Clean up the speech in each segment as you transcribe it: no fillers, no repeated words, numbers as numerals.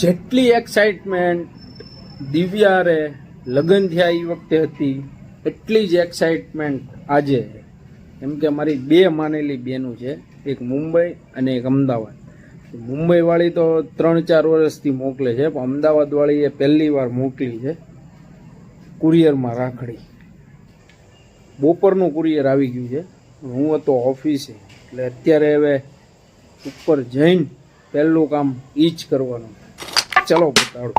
જેટલી એક્સાઇટમેન્ટ દિવ્યારે લગ્ન થયા એ વખતે હતી એટલી જ એક્સાઇટમેન્ટ આજે. કેમ કે મારી બે માનેલી બહેનું છે, એક મુંબઈ અને એક અમદાવાદ. મુંબઈવાળી તો 3-4 વર્ષથી મોકલે છે, પણ અમદાવાદવાળીએ પહેલી વાર મોકલી છે કુરિયરમાં રાખડી. બપોરનું કુરિયર આવી ગયું છે, હું હતો ઓફિસે, એટલે અત્યારે હવે ઉપર જઈને પહેલું કામ એ જ કરવાનું. ચલો બતાડો.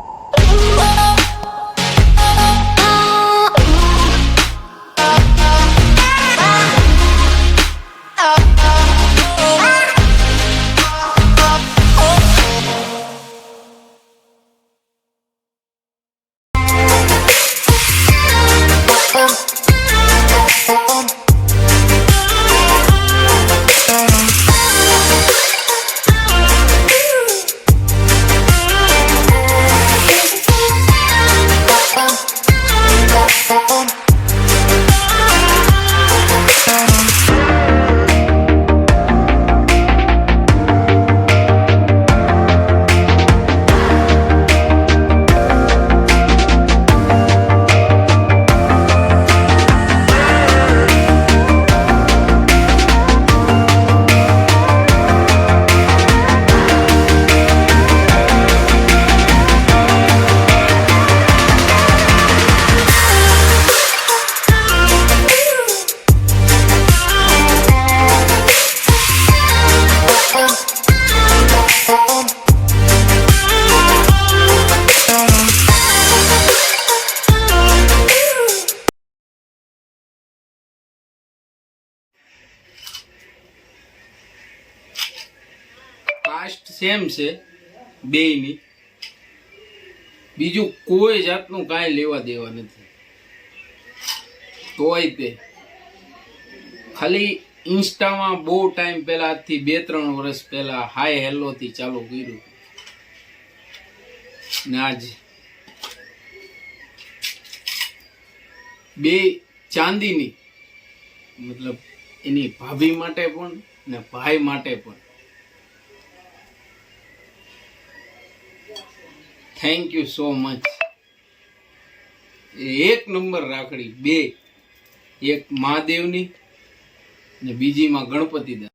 કાસ્ટ સેમ છે બેયની, બીજું કોઈ જાતનું કાંઈ લેવા દેવા નથી. તોય તે ખાલી ઇન્સ્ટામાં બહુ ટાઈમ પહેલા, આજથી 2-3 વર્ષ પહેલા હાય હેલો થી ચાલુ કર્યું ને આજ બે ચાંદીની, મતલબ એની ભાભી માટે પણ ને ભાઈ માટે પણ. Thank you so much. એક નંબર રાખડી, બે, એક મહાદેવની ને બીજીમાં ગણપતિ દા.